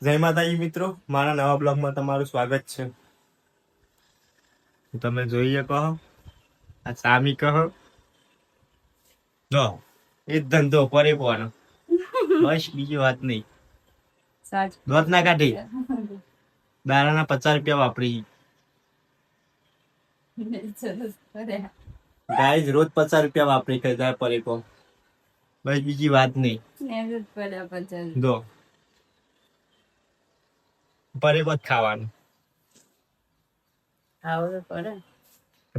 જય માતાજી મિત્રો, મારા નવા બ્લોગમાં તમારું સ્વાગત છે. તમે જોઈએ કહો, આ સામી કહો, જો એ જ ધંધો પરિપૂર્ણ, બસ બીજી વાત નહીં. દોત ના કાઢી દારાના 50 રૂપિયા વાપરી. ગાઈઝ રોજ 50 રૂપિયા વાપરી જાય પરિપો, બસ બીજી વાત નહીં. જો પરિપો જ ખાવાનું,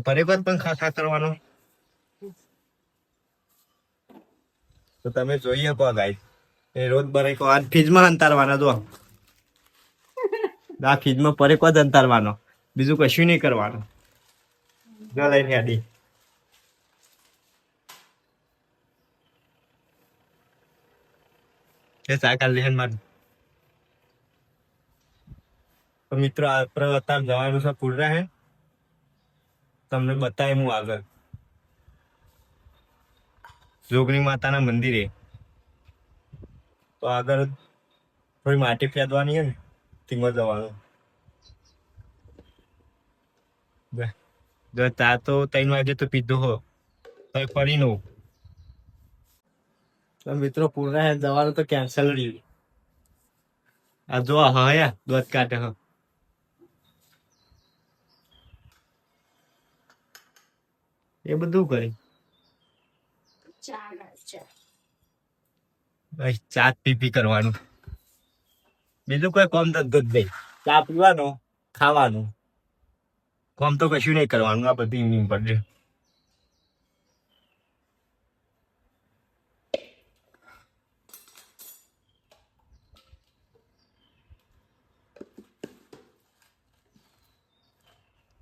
પરિપો પણ ખા કરવાનો. તો તમે જોઈએ કહો ગાઈઝ, એ રોજ બરેકો આ ફ્રીજમાં અંતારવાના. જો આ ફ્રીજમાં પરિપો જ અંતારવાનો, બીજું કશું નહીં કરવાનું. જો લઈને આડી એ સાયકલ લેન માં. તો મિત્રો આપણે અત્યારે જવાનું છે પુરા. હે તમને બતાય હું આગળ જોગણી માતાના મંદિરે. તો આગળ થોડી માટી ફેદવાની હે ને, તેમાં જવાનું. જો તા તો 3 વાગે તો પીધું હો તો ફરી નો. મિત્રો પુરા હે જવાનું તો કેન્સલ રહ્યું. આ જો હા દોત કાઢે હ. એ બધું કરી ચા પીપી કરવાનું, બીજું કોઈ કામ ધંધો જ નહીં. ચા પીવાનો, ખાવાનું, કામ તો કશું નહીં કરવાનું. આ બધી ઇવનિંગ પર છે.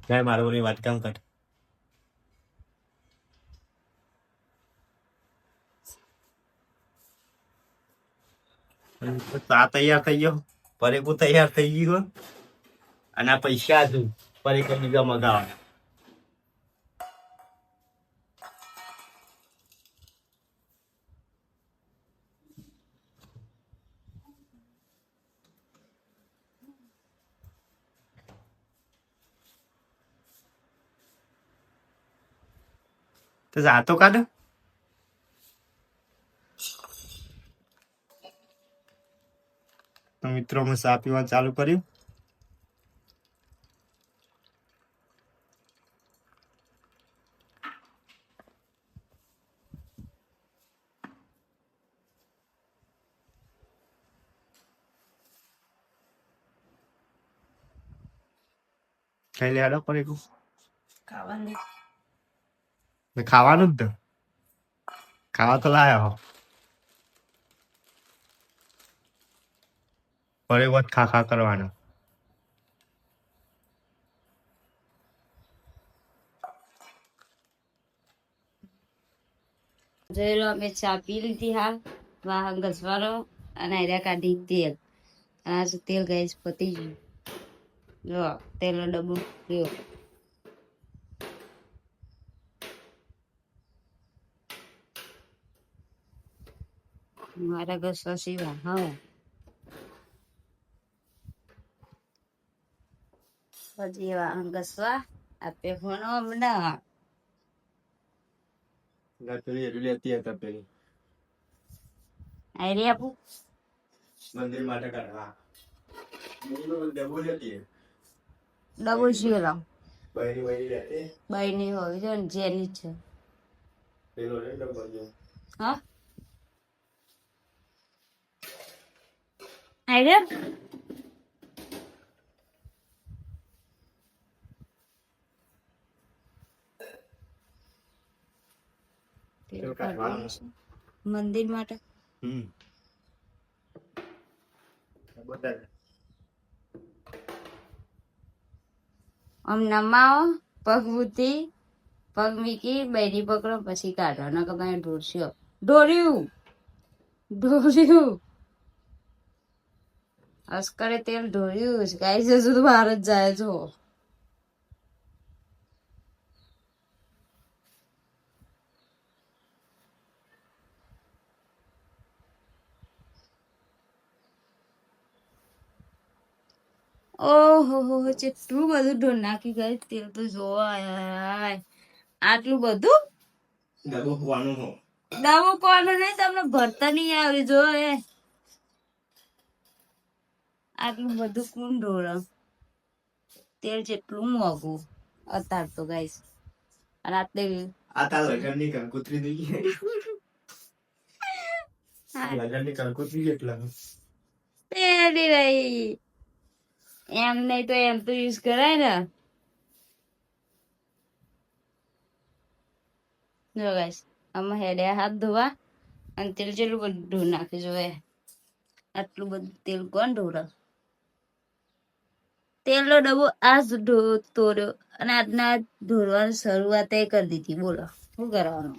ગાય મારવાની વાત કામ કર. ચા તૈયાર થઈ ગયો, પરેકું તૈયાર થઈ ગયું, અને આ પૈસા હતું પરેકો બીજા મગાવવાના. તો જાતો કાઢ. તો મિત્રો મેં ચા પીવા ચાલુ કર્યું. ખાઈ લે હાડો પરેકું ખાવાનું જ ને, ખાવા તો લાયા હો. પરેકો જ ખા ખા કરવાનો. જોઈ લો અમે ચા પી લીધી. હાલ વાહન ઘસવાનો અને આર્યા કાઢી તેલ. આ તેલ ગાઈસ પતી ગયું. જો તેલનો ડબ્બો લ્યો. મારા ઘસવા સિવા હવે હજી વાહન ઘસવા આપે ફોનો હમણાં આયરી આપું મંદિર માટે કાઢવા ડબ્બો શિવરામ બહેરી બાઈ ની હોવી જો ને જેની છે. હા આયર્યા મંદિર માટે. આમ નમાવો, પગ બુદ્ધિ, પગ મીકી, બૈરી પકડો પછી કાઢો. ન કે તમે ઢોરશો ઢોર્યું ઢોર્યું અસ્કરે તેલ ઢોર્યું જ ગાઈ જશું તો બહાર જ જાય. જો ઓહો હો કેટલું બધું ઢોર નાખી ગઈ તેલ તો જોવા આટલું બધું ડબો હોવાનું હો. દમો કોનો નહીં તમને ભરતા નહીં આવી જો એ આટલું બધું કોણ ઢોર તેલ જેટલું મોંઘું અત્યાર તો ગાઈસ અને આટલે આ તાર લગનની કંકોત્રી થઈ ગઈ. લગનની કંકોત્રી કેટલા તેલી રહી એમ નહીં તો એમ તો યુઝ કરાય ને જો ગાઈસ આમાં હેડે હાથ ધોવા અને તેલ જેટલું બધું ઢોર નાખે જો આટલું બધું તેલ કોણ ઢોરે તેલનો ડબ્બો આ જ તોડ્યો અને આજના ઢોરવાની શરૂઆત કરી દીધી બોલો શું કરવાનું